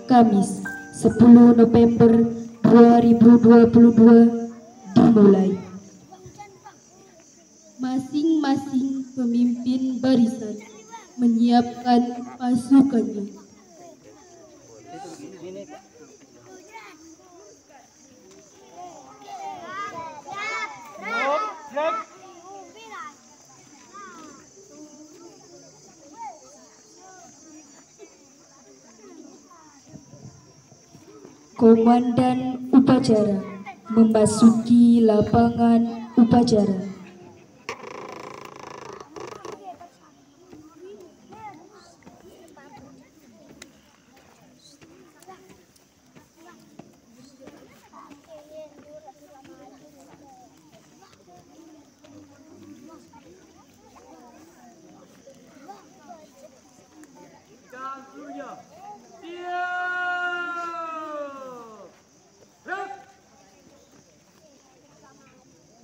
Kamis 10 November 2022 dimulai. Masing-masing pemimpin barisan menyiapkan pasukannya. Komandan upacara memasuki lapangan upacara.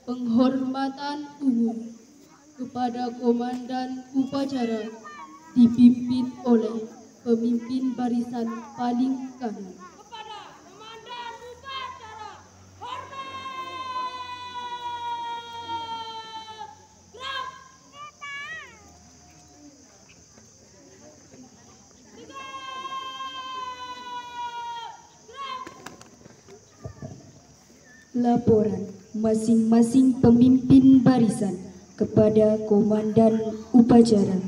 Penghormatan umum kepada komandan upacara dipimpin oleh pemimpin barisan paling kanan. Kepada komandan upacara, hormat! Gerak! Tiga! Gerak! Laporan masing-masing pemimpin barisan kepada komandan upacara.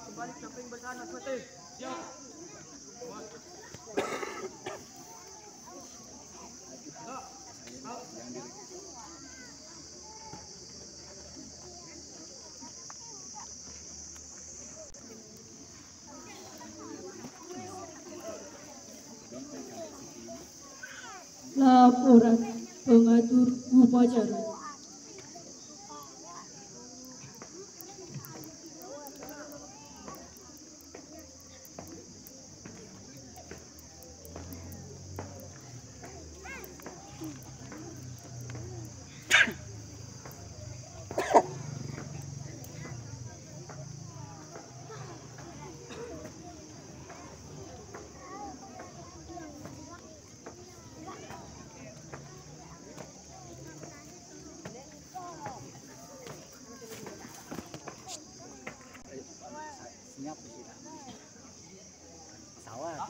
Kembali samping bersana seperti siap. Laporan pengatur upacara.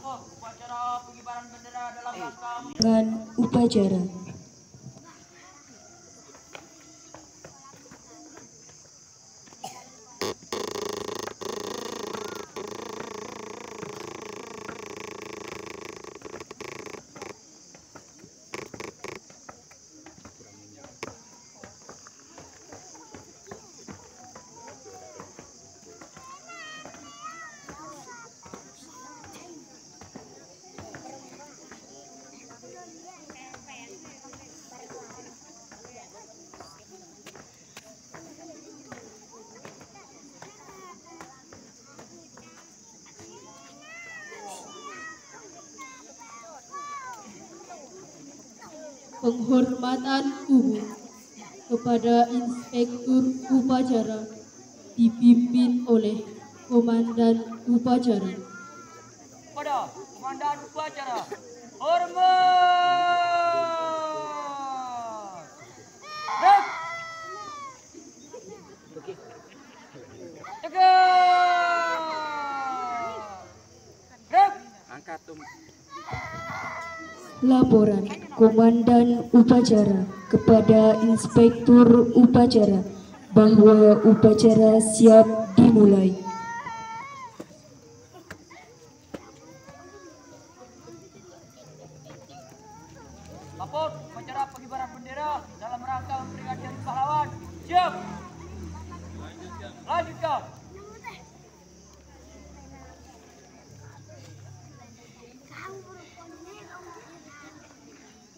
Upacara pengibaran bendera dalam rangka Dengan upacara penghormatan umum kepada Inspektur Upacara dipimpin oleh Komandan Upacara. Kepada Komandan Upacara, hormat. Rep. Tegak. Rep. Angkat Laporan Komandan Upacara kepada Inspektur Upacara bahwa upacara siap dimulai. Lapor upacara pengibaran bendera dalam rangka memperingati Hari Pahlawan. Siap. Lanjutkan.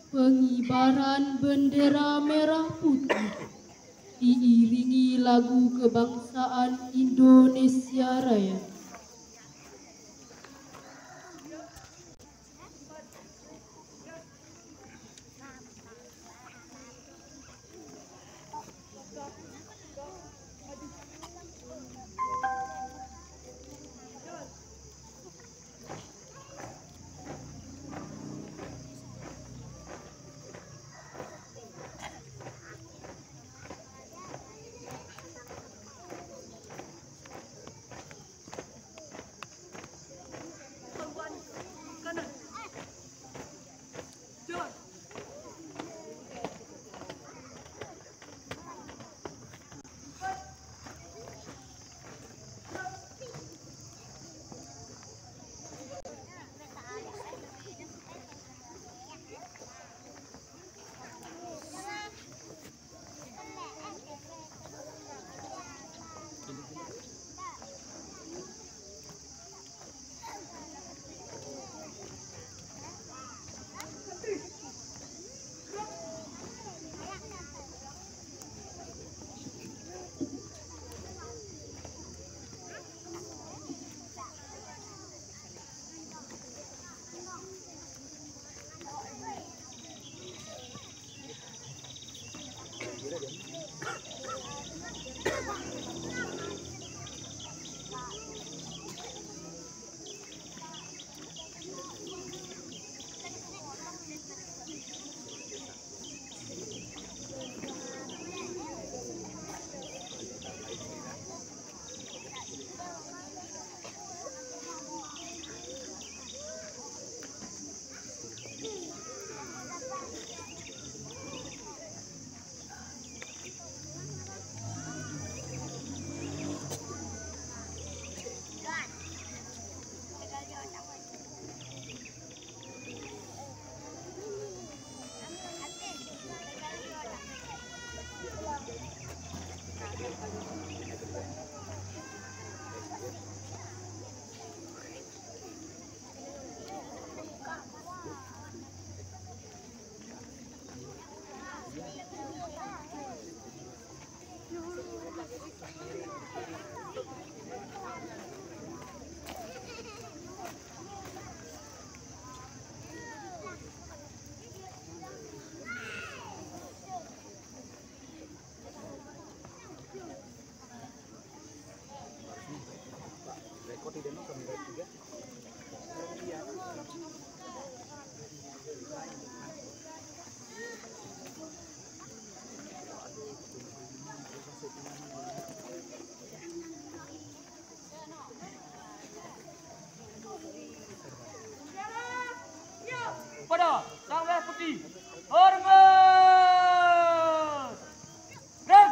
Pengibaran bendera merah putih diiringi lagu kebangsaan Indonesia Raya. Kepada Sang Merah Putih, hormat. Rep.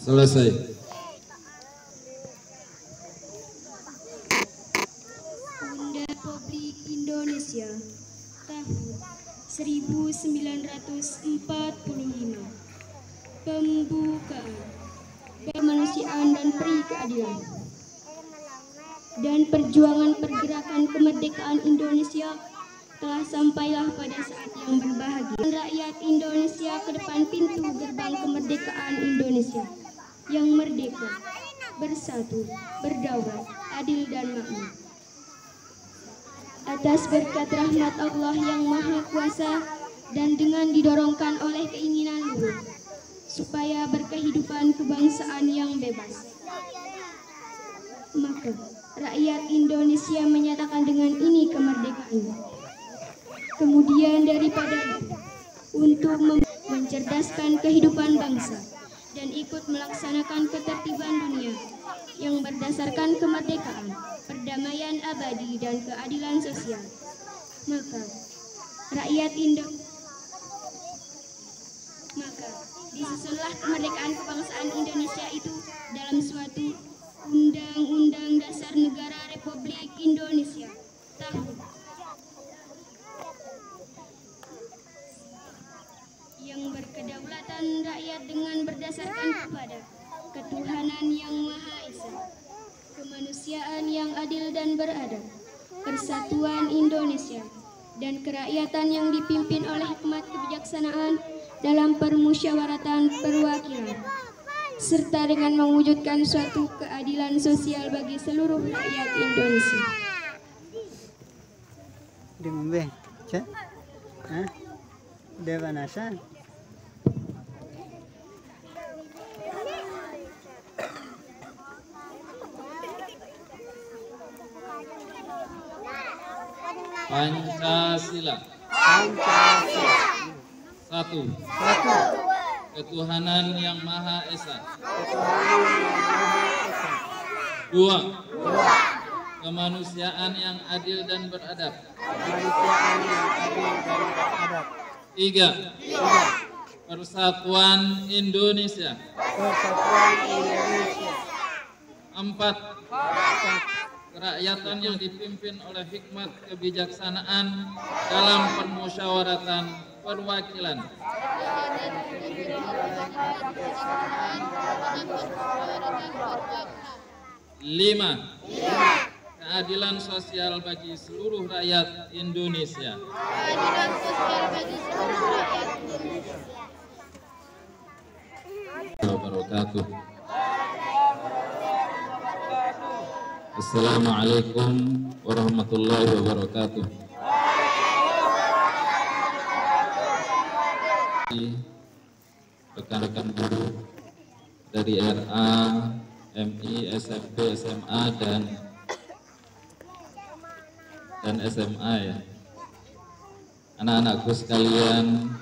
Selesai. Bunda Republik Indonesia tahun 1945. Pembukaan kemanusiaan dan peri keadilan dan perjuangan pergerakan kemerdekaan Indonesia telah sampailah pada saat yang berbahagia. Rakyat Indonesia ke depan pintu gerbang kemerdekaan Indonesia yang merdeka, bersatu, berdaulat, adil dan makmur. Atas berkat rahmat Allah yang Maha Kuasa dan dengan didorongkan oleh keinginan luhur supaya berkehidupan kebangsaan yang bebas, maka rakyat Indonesia menyatakan dengan ini kemerdekaan. Kemudian daripada itu, untuk mencerdaskan kehidupan bangsa dan ikut melaksanakan ketertiban dunia yang berdasarkan kemerdekaan, perdamaian abadi dan keadilan sosial, maka disusunlah kemerdekaan kebangsaan Indonesia itu dalam suatu Undang-Undang Dasar Negara Republik Indonesia tahun yang berkedaulatan rakyat dengan berdasarkan kepada ketuhanan yang Maha Esa, kemanusiaan yang adil dan beradab, persatuan Indonesia, dan kerakyatan yang dipimpin oleh hikmat kebijaksanaan dalam permusyawaratan perwakilan, serta dengan mewujudkan suatu keadilan sosial bagi seluruh rakyat Indonesia. Dimbe, cek, Devanasa. Pancasila. Satu. Ketuhanan yang Maha Esa. Dua. Kemanusiaan yang adil dan beradab. Tiga. Persatuan Indonesia. Empat. Kerakyatan yang dipimpin oleh hikmat kebijaksanaan dalam permusyawaratan perwakilan. Lima. Keadilan sosial bagi seluruh rakyat Indonesia. Wabarakatuh. Assalamualaikum warahmatullahi wabarakatuh. Rekan-rekan guru dari RA, MI, SMP, SMA dan SMA ya. Anak-anakku sekalian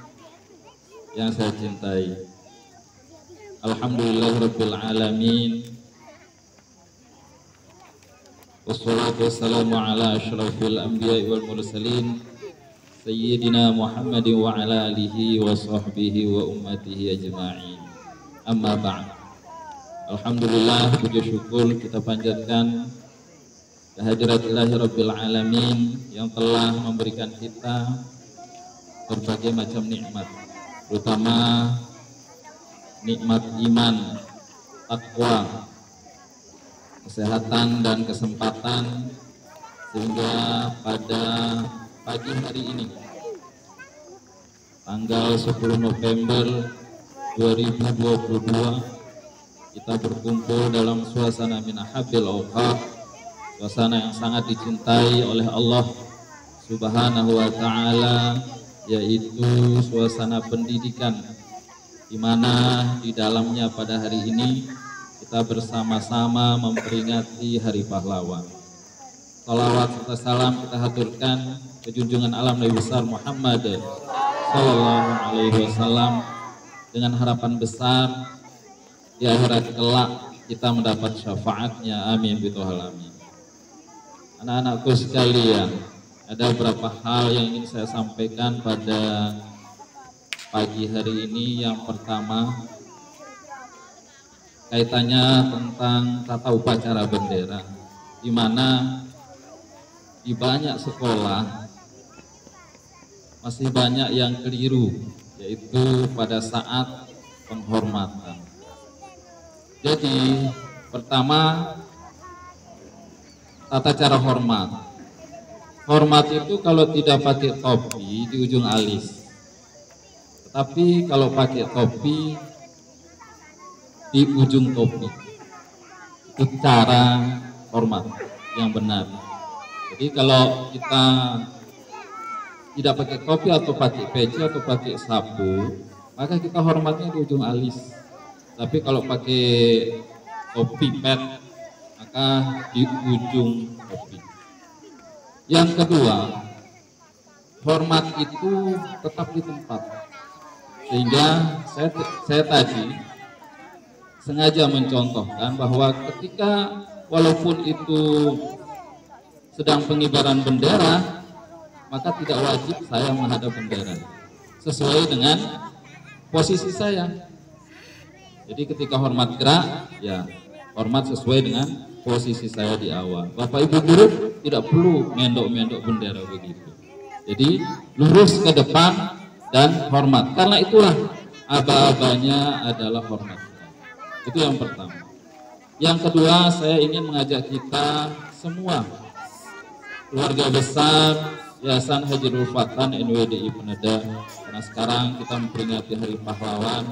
yang saya cintai. Alhamdulillahirabbil alamin. Wassalatu wassalamu ala asyrafil anbiya'i wal mursalin Sayyidina Muhammadin wa ala alihi wa sahbihi wa ummatihi ajma'in. Amma ba'd. Alhamdulillah, puji syukur kita panjatkan kehadirat ilahi rabbil alamin yang telah memberikan kita berbagai macam nikmat, terutama nikmat iman, takwa, kesehatan dan kesempatan, sehingga pada pagi hari ini tanggal 10 November 2022 kita berkumpul dalam suasana minahabil awqaf, suasana yang sangat dicintai oleh Allah Subhanahu wa ta'ala, yaitu suasana pendidikan, di mana di dalamnya pada hari ini kita bersama-sama memperingati Hari Pahlawan. Salawat serta salam kita haturkan ke junjungan alam Nabi besar Muhammad Sallallahu Alaihi Wasallam, dengan harapan besar di akhirat kelak kita mendapat syafaatnya. Amin bituhal amin. Anak-anakku sekalian, ada beberapa hal yang ingin saya sampaikan pada pagi hari ini. Yang pertama, kaitannya tentang tata upacara bendera, di mana di banyak sekolah masih banyak yang keliru, yaitu pada saat penghormatan. Jadi pertama, tata cara hormat. Hormat itu kalau tidak pakai topi di ujung alis, tetapi kalau pakai topi di ujung topi. Itu cara hormat yang benar. Jadi kalau kita tidak pakai topi atau pakai peci atau pakai sapu, maka kita hormatnya di ujung alis. Tapi kalau pakai topi pet, maka di ujung topi. Yang kedua, hormat itu tetap di tempat. Sehingga saya tadi sengaja mencontohkan bahwa ketika walaupun itu sedang pengibaran bendera, maka tidak wajib saya menghadap bendera, sesuai dengan posisi saya. Jadi ketika hormat gerak, ya hormat sesuai dengan posisi saya di awal. Bapak Ibu guru tidak perlu mendok-mendok bendera begitu. Jadi lurus ke depan dan hormat. Karena itulah aba-abanya adalah hormat. Itu yang pertama. Yang kedua, saya ingin mengajak kita semua, keluarga besar Yayasan Hajirul Fatan NWDI Peneda, karena sekarang kita memperingati Hari Pahlawan.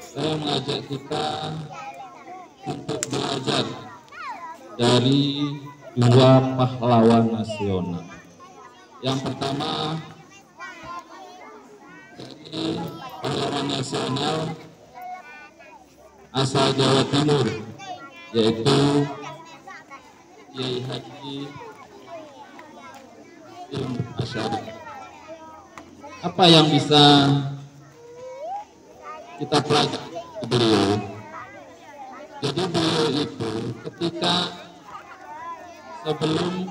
Saya mengajak kita untuk belajar dari dua pahlawan nasional. Yang pertama dari pahlawan nasional asal Jawa Timur, yaitu Kiai Haji Hasyim Asy'ari. Apa yang bisa kita pelajari dari beliau? Jadi beliau itu ketika sebelum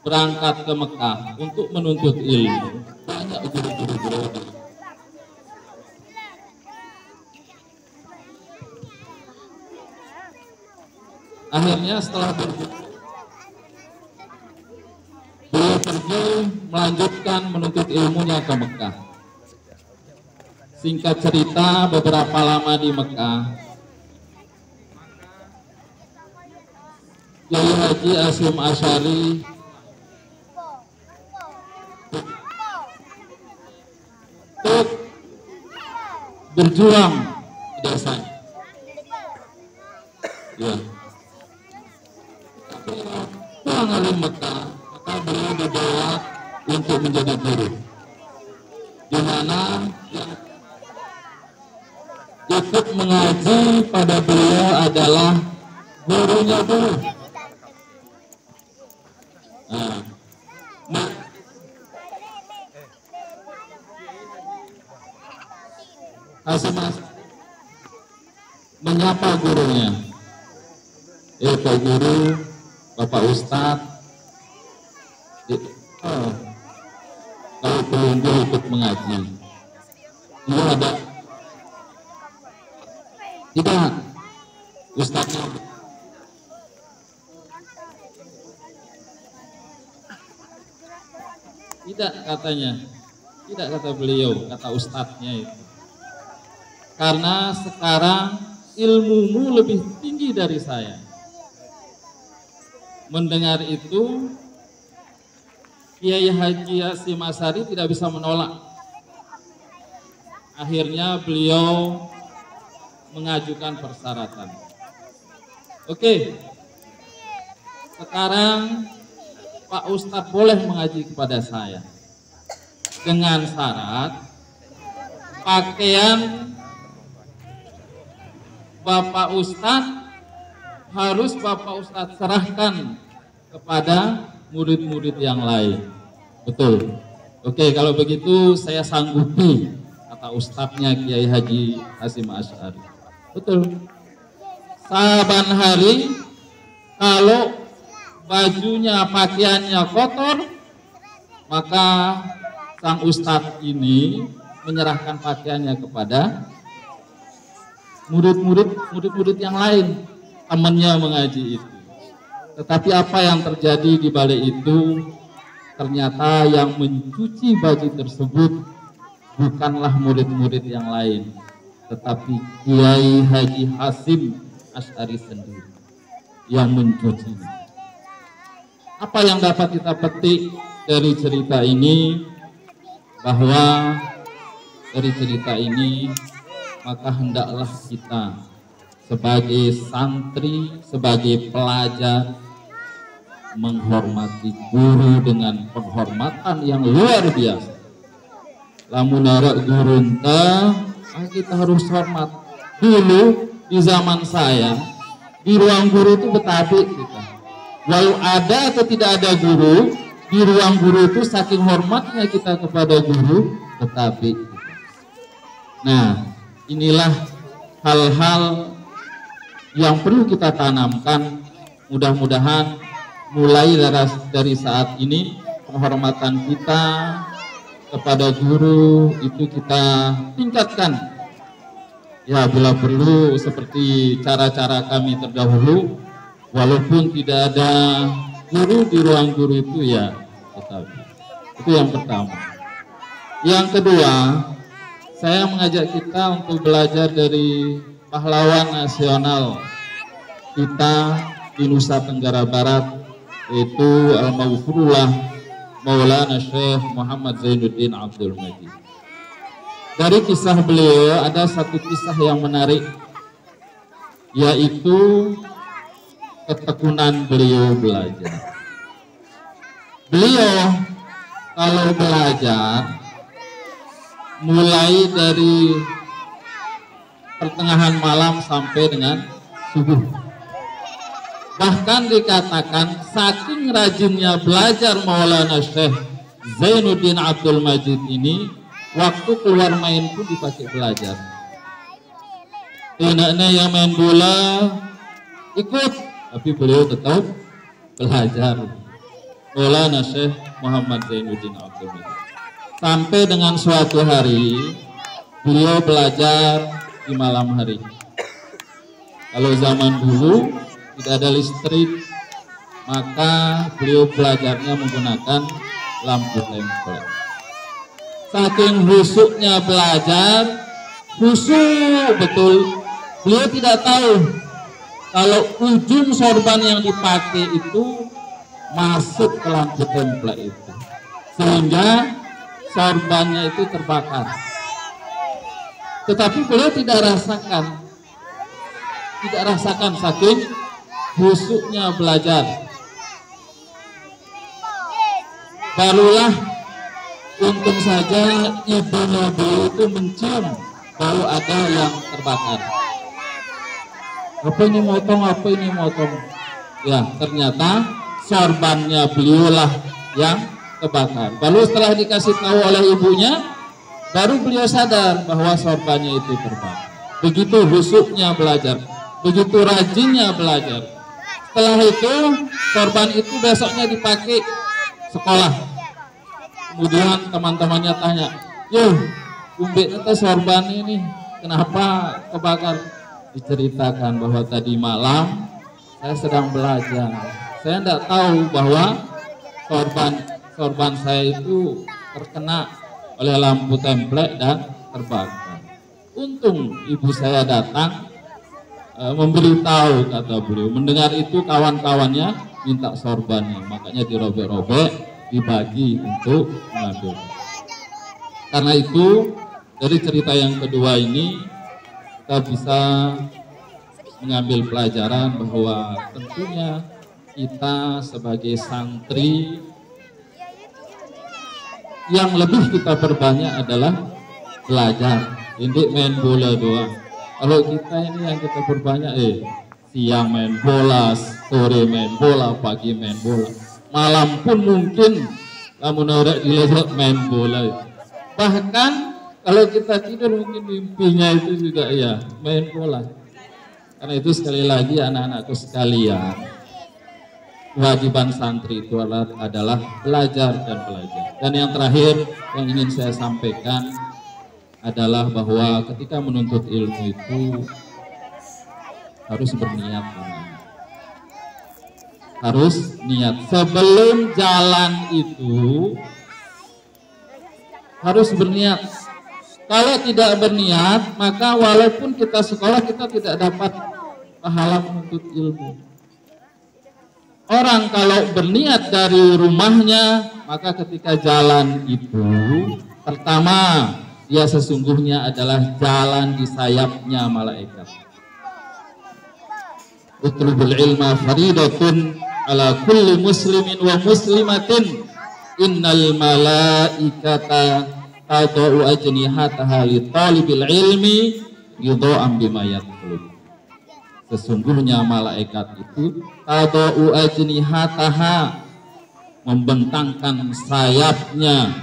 berangkat ke Mekah untuk menuntut ilmu, banyak guru-guru beliau. Akhirnya setelah beliau pergi melanjutkan menuntut ilmunya ke Mekah. Singkat cerita, beberapa lama di Mekah, Kiai Haji Hasyim Asy'ari untuk berjuang di desanya. Ya. Pulang dari Mekah, maka beliau dibawa untuk menjadi guru, di mana yang ikut mengaji pada beliau adalah gurunya dulu. Hasyim menyapa gurunya, Pak Guru, Bapak Ustadz, kalau pelunggu ikut mengaji, dia ada tidak, Ustadznya tidak, katanya tidak, kata beliau, kata Ustadznya itu, karena sekarang ilmumu lebih tinggi dari saya. Mendengar itu, Kiai Haji Hasyim Asy'ari tidak bisa menolak. Akhirnya beliau mengajukan persyaratan. Oke, sekarang Pak Ustadz boleh mengaji kepada saya dengan syarat pakaian Bapak Ustadz harus Bapak Ustadz serahkan kepada murid-murid yang lain. Betul. Oke, kalau begitu saya sanggupi, kata Ustadznya Kiai Haji Hasyim Asy'ari. Betul. Saban hari kalau bajunya, pakaiannya kotor, maka sang Ustadz ini menyerahkan pakaiannya kepada murid-murid yang lain temannya mengaji itu. Tetapi apa yang terjadi di balik itu, ternyata yang mencuci baju tersebut bukanlah murid-murid yang lain, tetapi Kiai Haji Hasim Asy'ari sendiri yang mencucinya. Apa yang dapat kita petik dari cerita ini? Bahwa dari cerita ini maka hendaklah kita sebagai santri, sebagai pelajar menghormati guru dengan penghormatan yang luar biasa. Lamun ara guru kita harus hormat. Dulu di zaman saya di ruang guru itu betabi kita. Walau ada atau tidak ada guru, di ruang guru itu saking hormatnya kita kepada guru betabi. Nah, inilah hal-hal yang perlu kita tanamkan. Mudah-mudahan mulai dari saat ini penghormatan kita kepada guru itu kita tingkatkan. Ya, bila perlu seperti cara-cara kami terdahulu, walaupun tidak ada guru di ruang guru itu ya tetapi. Itu yang pertama. Yang kedua, saya mengajak kita untuk belajar dari pahlawan nasional kita di Nusa Tenggara Barat, yaitu Al-Maghfurullah Maulana Syekh Muhammad Zainuddin Abdul Majid. Dari kisah beliau ada satu kisah yang menarik, yaitu ketekunan beliau belajar. Beliau kalau belajar mulai dari pertengahan malam sampai dengan subuh. Bahkan dikatakan saking rajinnya belajar Maulana Syekh Zainuddin Abdul Majid ini, waktu keluar main pun dipakai belajar. Enaknya yang main bola ikut, tapi beliau tetap belajar. Maulana Syekh Muhammad Zainuddin Abdul Majid. Sampai dengan suatu hari beliau belajar di malam hari. Kalau zaman dulu tidak ada listrik, maka beliau belajarnya menggunakan lampu template. Saking husuknya belajar, husuk betul, beliau tidak tahu kalau ujung sorban yang dipakai itu masuk ke lampu template itu, sehingga sorbannya itu terbakar. Tetapi beliau tidak rasakan saking husuknya belajar. Barulah untung saja ibunya beliau itu mencium bahwa ada yang terbakar. Apa ini motong? Ya, ternyata sorbannya beliau lah yang terbakar. Lalu setelah dikasih tahu oleh ibunya, baru beliau sadar bahwa sorbannya itu terbakar. Begitu husuknya belajar, begitu rajinnya belajar. Setelah itu sorban itu besoknya dipakai sekolah. Kemudian teman-temannya tanya, "Yo, umbeknya teh sorban ini kenapa kebakar?" Diceritakan bahwa tadi malam saya sedang belajar. Saya tidak tahu bahwa sorban saya itu terkena oleh lampu template dan terbakar. Untung ibu saya datang memberitahu, kata beliau. Mendengar itu kawan-kawannya minta sorbannya, makanya dirobek-robek, dibagi untuk mengambil. Karena itu dari cerita yang kedua ini kita bisa mengambil pelajaran bahwa tentunya kita sebagai santri yang lebih kita perbanyak adalah belajar. Ini main bola doang. Kalau kita ini yang kita perbanyak, siang main bola, sore main bola, pagi main bola, malam pun mungkin kamu norak dilihat main bola. Bahkan kalau kita tidur mungkin mimpinya itu juga ya main bola. Karena itu sekali lagi anak-anakku sekalian, kewajiban santri itu adalah belajar dan belajar. Dan yang terakhir yang ingin saya sampaikan adalah bahwa ketika menuntut ilmu itu harus berniat. Harus niat sebelum jalan itu, harus berniat. Kalau tidak berniat, maka walaupun kita sekolah, kita tidak dapat pahala menuntut ilmu. Orang kalau berniat dari rumahnya, maka ketika jalan itu, pertama, dia sesungguhnya adalah jalan di sayapnya malaikat. Utlubul ilma faridatun ala kulli muslimin wa muslimatin, innal malaikata tadau ajnihataha li talibil ilmi yudha'am bima yatlub. Sesungguhnya malaikat itu tadau ajnihataha, membentangkan sayapnya,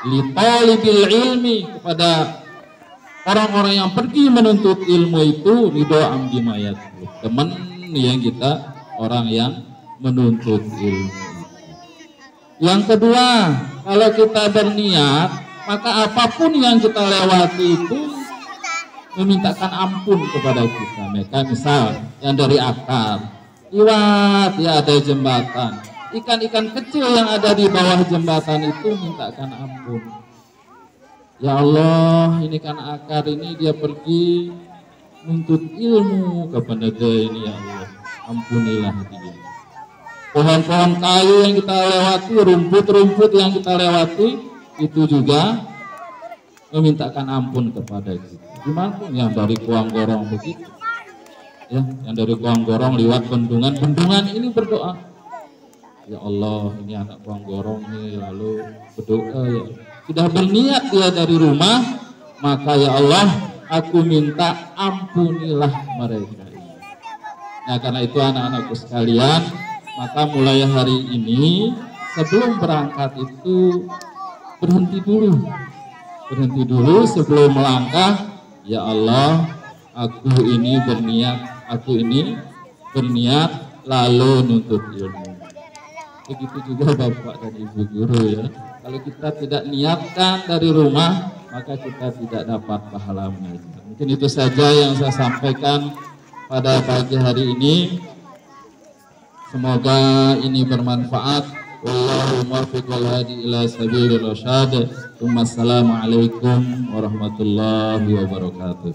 li talibil ilmi, kepada orang-orang yang pergi menuntut ilmu itu, yudha'am bima yatlub, teman yang kita, orang yang menuntut ilmu. Yang kedua, kalau kita berniat, maka apapun yang kita lewati itu memintakan ampun kepada kita. Maka misal yang dari akar, liwat ya ada jembatan, ikan-ikan kecil yang ada di bawah jembatan itu mintakan ampun. Ya Allah, ini kan akar ini dia pergi menuntut ilmu kepada dia ini, ya Allah, ampunilah dia. Pohon-pohon kayu yang kita lewati, rumput-rumput yang kita lewati, itu juga memintakan ampun kepada kita. Gimana pun yang dari Kuang Gorong begitu, ya, yang dari Kuang Gorong lewat bendungan ini berdoa, ya Allah, ini anak Kuang Gorong nih, lalu berdoa, ya sudah berniat dia dari rumah, maka ya Allah, aku minta ampunilah mereka. Nah, karena itu anak-anakku sekalian, maka mulai hari ini sebelum berangkat itu berhenti dulu sebelum melangkah. Ya Allah, aku ini berniat lalu nuntut ilmu. Begitu juga Bapak dan Ibu guru, ya. Kalau kita tidak niatkan dari rumah, maka kita tidak dapat pahala mengajar. Mungkin itu saja yang saya sampaikan pada pagi hari ini. Semoga ini bermanfaat. Wallahu muwaffiq wal hadi ila sabilir rasyad. Wassalamualaikum warahmatullahi wabarakatuh.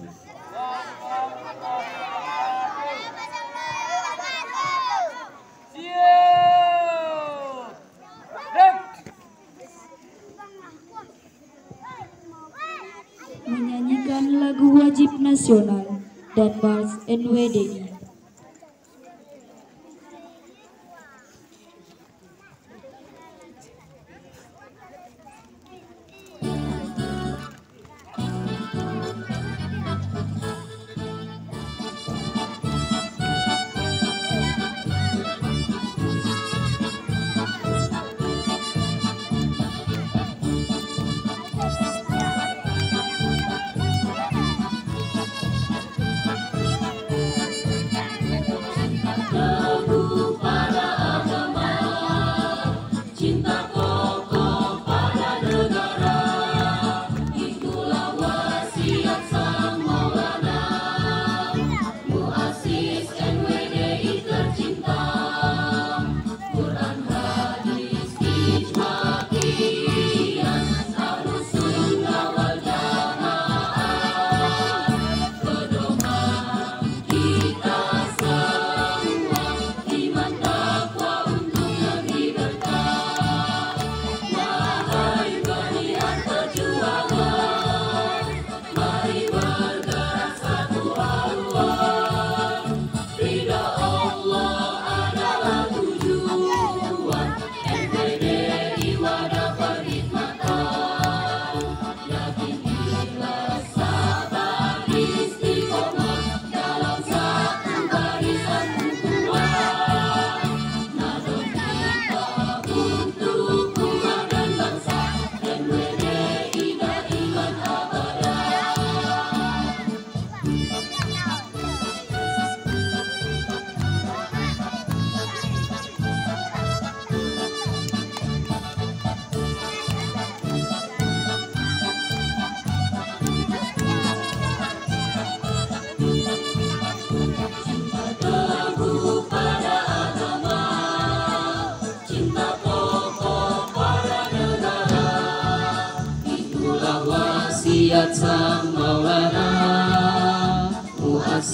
Menyanyikan lagu wajib nasional dan Mars NWDI.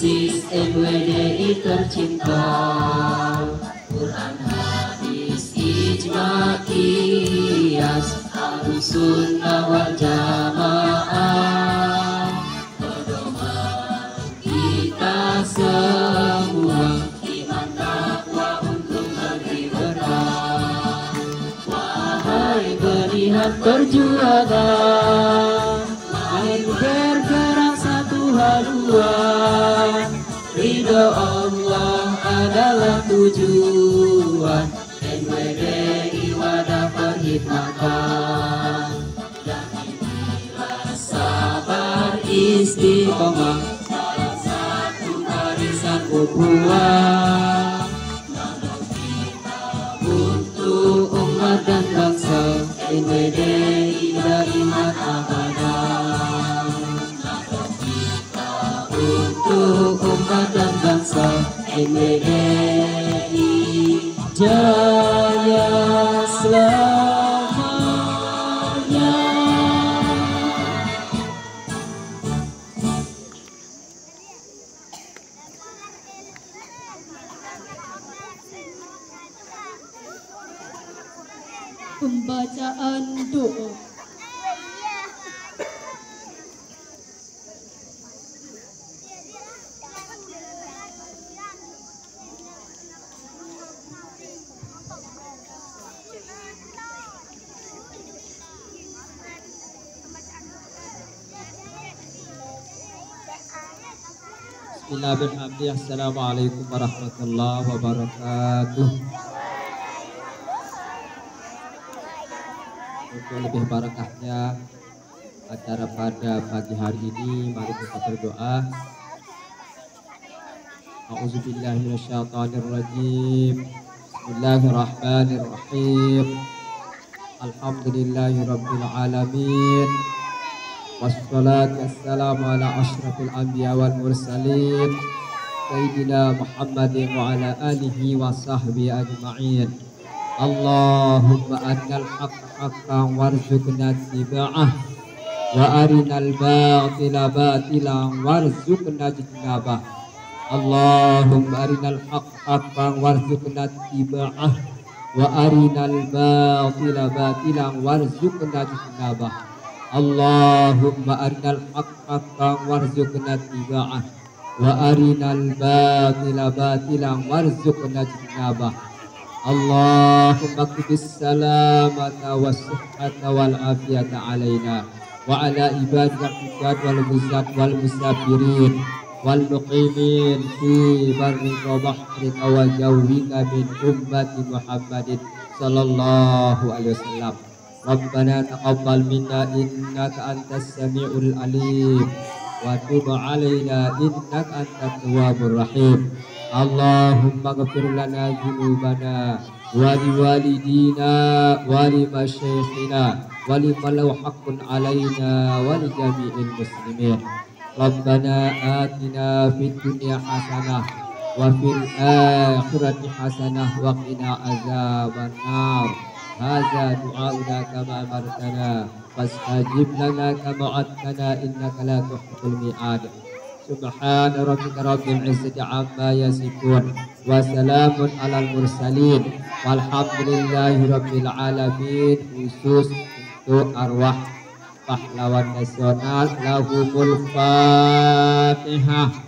OSIS NWDI tercinta, Quran hadis ijma qiyas, Ahlus sunnah wal jamaah. Pedoman kita semua, iman takwa untuk negeri berkah. Wahai berihan perjuangan, mari bergerak satu haluan. Ridho Allah adalah tujuan, NWDI wadah perkhidmatan. Dan inilah sabar istiqomah, salah satu warisan ukhuwah. Nama kita untuk umat dan bangsa, NWDI daimat abadah. Untuk umat dan bangsa, NWDI jaya selamanya. Pembacaan doa. Bismillahirrahmanirrahim. Assalamualaikum warahmatullahi wabarakatuh. Untuk lebih barakahnya acara pada pagi hari ini, mari kita berdoa. A'udzubillahi minasyaitonirrajim. Bismillahirrahmanirrahim. Alhamdulillahirabbil alamin. Wassalatu wassalamu ala asyrafil anbiya wal mursalin Sayyidina Muhammadin wa ala alihi wa sahbihi ajma'in. Allahumma arinal haqqa haqqan warzuqna ittiba'ah wa arinal batila batilan warzuqna ijtinabah. Allahumma arinal haqqa haqqan warzuqna ittiba'ah wa arinal batila batilan warzuqna ijtinabah. Allahumma arinal haqqa haqqan warzuqna ittiba'ah wa arinal batila batilan warzuqna ijtinabah. Allahumma qbis salamata was-sihhata wal afiyata alaina wa ala ibadika al-hujjat wal buzat wal musafirin wal muqimin fi barrika wa bahrika wa jawwika min ummati Muhammadin sallallahu alaihi wasallam. Rabbana taqabbal minna innaka antas samiul alim wa tub alaina innaka antat tawwabur rahim. Allahumma ghfir lana dzunubana wa liwalidina wa limasyayikhina wa liman lahu haqqun alaina wa li jami'il muslimin. Rabbana atina fid dunya hasanah wa fil akhirati hasanah wa qina azabannar. Hadza du'auna kama amartana fastajib lana kama wa'adtana innaka la tukhliqul mi'ad. Subhana rabbika rabbil izzati amma yasifun wa salamun alal mursalin walhamdulillahi rabbil alamin. Khusus untuk arwah pahlawan nasional, lahumul Fatihah.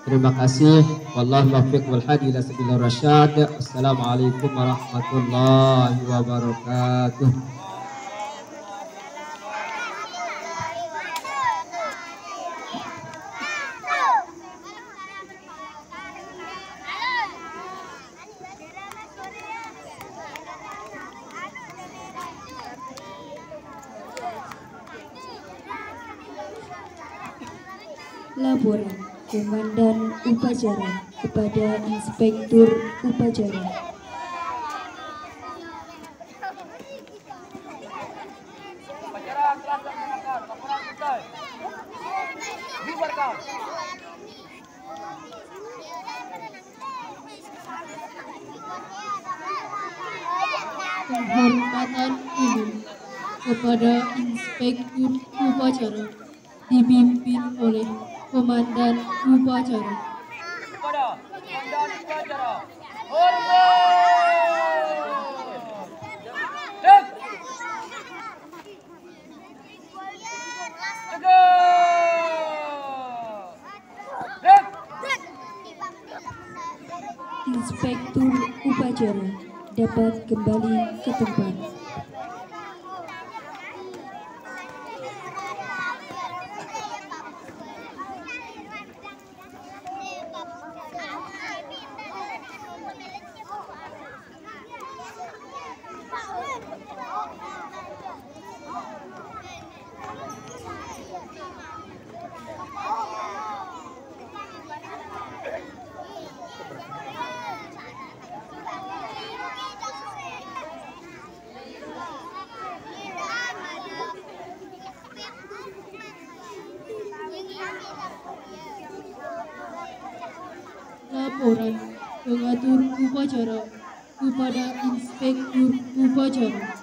Terima kasih. Wallahu muwaffiq wal hadi ila sabilir rasyad. Assalamualaikum warahmatullahi wabarakatuh. Laporan Komandan Upacara kepada Inspektur Upacara. Upacara telah dilaksanakan. Laporan selesai. Bubarkan. Menghormati penghormatan umum kepada Inspektur Upacara dipimpin oleh Komandan Upacara. Kepada Komandan Upacara, hormat! Cek! Cek! Cek! Inspektur Upacara dapat kembali ke tempat. Laporan pengatur upacara kepada Inspektur Upacara.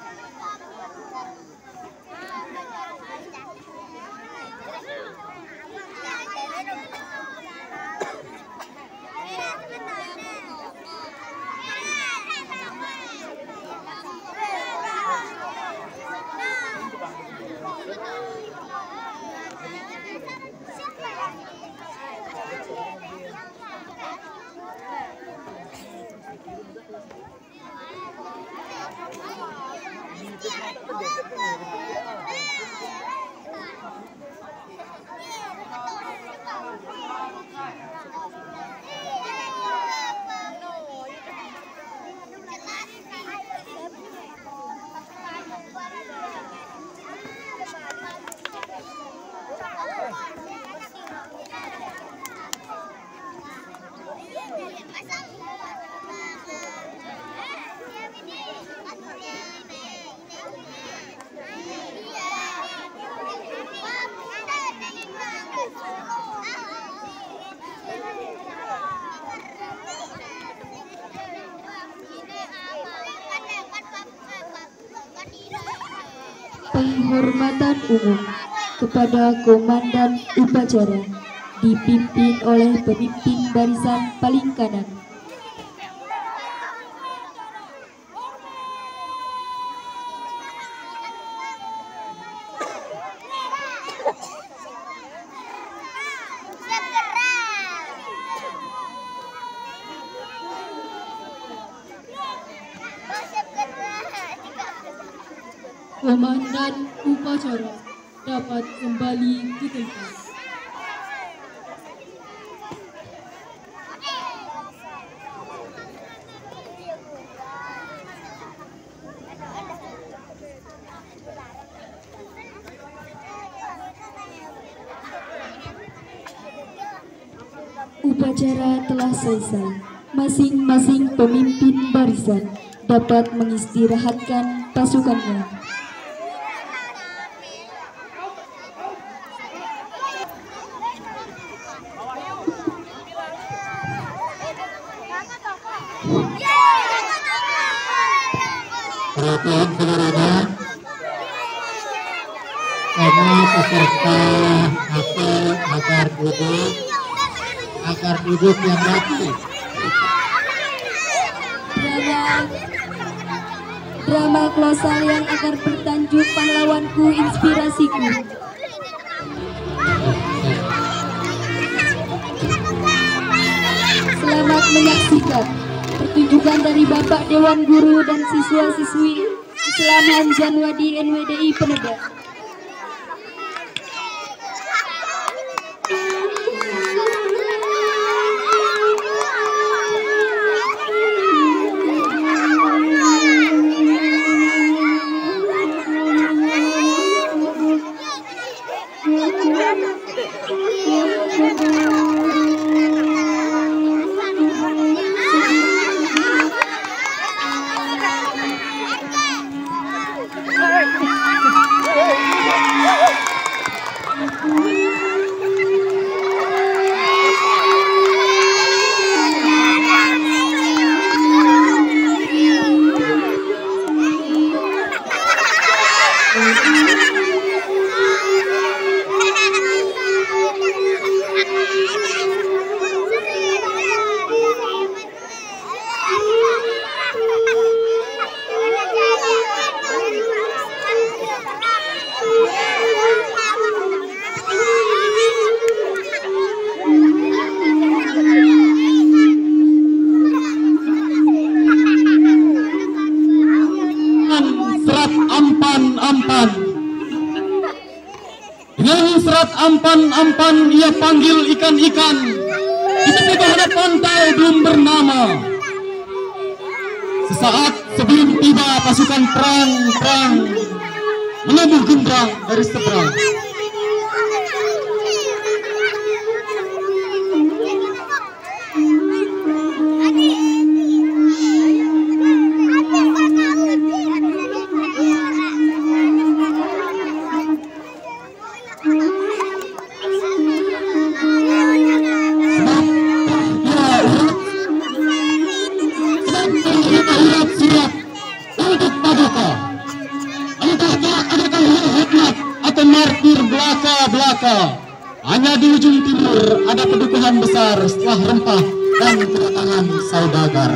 Penghormatan umum kepada Komandan Upacara dipimpin oleh pemimpin barisan paling kanan. Komandan Upacara dapat kembali ke tempat. Upacara telah selesai. Masing-masing pemimpin barisan dapat mengistirahatkan pasukannya. Perhatian seluruhnya, kami peserta apel agar duduk yang rapi. Drama kolosal yang akan bertajuk Pahlawanku Inspirasiku. Selamat menyaksikan pertunjukan dari Bapak Dewan Guru dan siswa-siswi Islaman Janwadi NWDI Penebak. Dengan serat ampan-ampan ia panggil ikan-ikan. Di tepi barat pantai belum bernama. Sesaat sebelum tiba pasukan perang menabuh genderang dari seberang. Hanya di ujung timur ada pedukuhan besar setelah rempah dan kedatangan saudagar.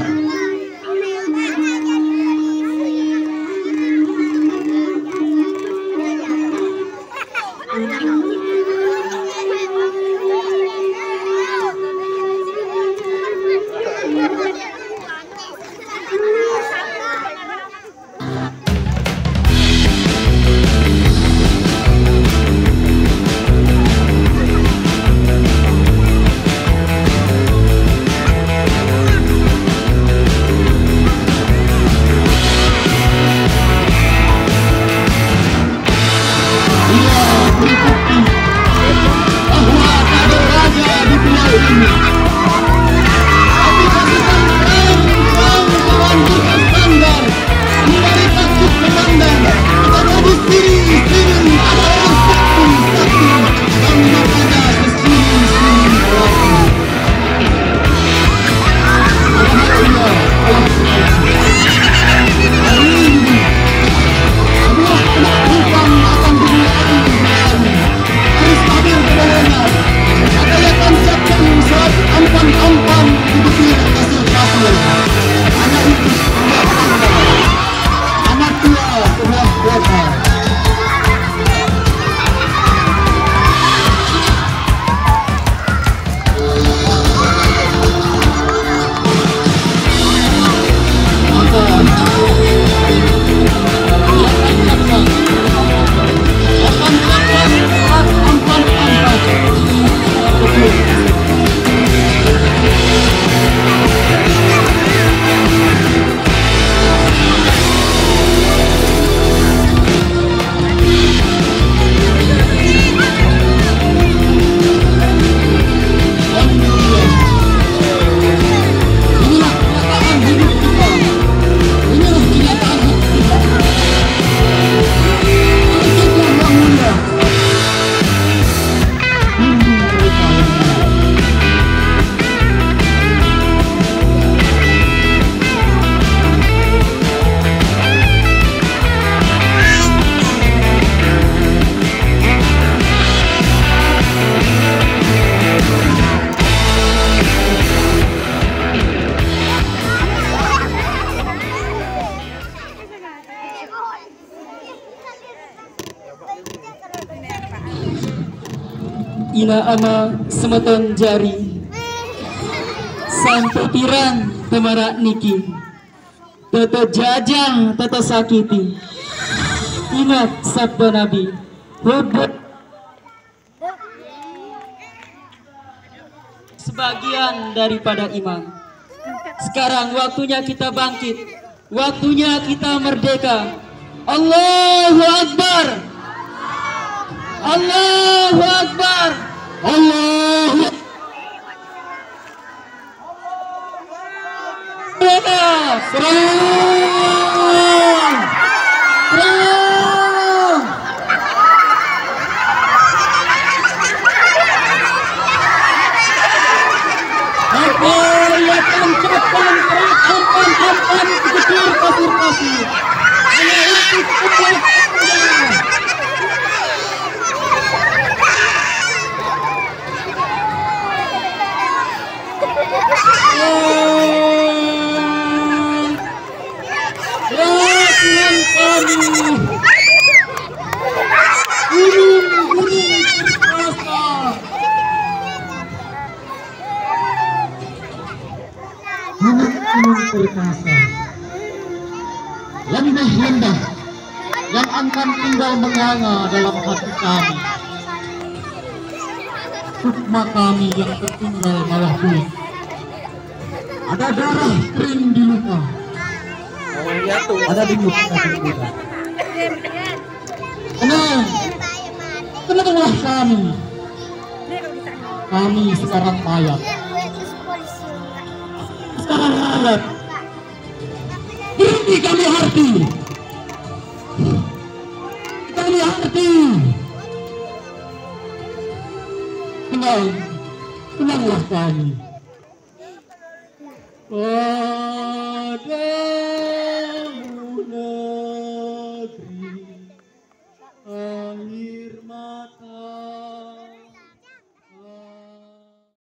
Ina ama semeton jari sampai pirang temarak niki tata jajah tata sakiti. Ingat sabda Nabi, hubut sebagian daripada iman. Sekarang waktunya kita bangkit, waktunya kita merdeka. Allahu Akbar, Allahu Akbar, Allahu Akbar. Serang, serang. Apa yang tancapkan ampan-ampan kecil pasir-pasir hanya untuk umat yang akan tinggal menganga dalam hati kami. Sukma kami yang tertinggal malah pulih. Ada darah kering di luka. Ada di luka kita. Tenanglah kami. Kami sekarang mayat. Sekarang mayat. Berhenti kami hati. Kami hati. Tenanglah kami. Padamu negeri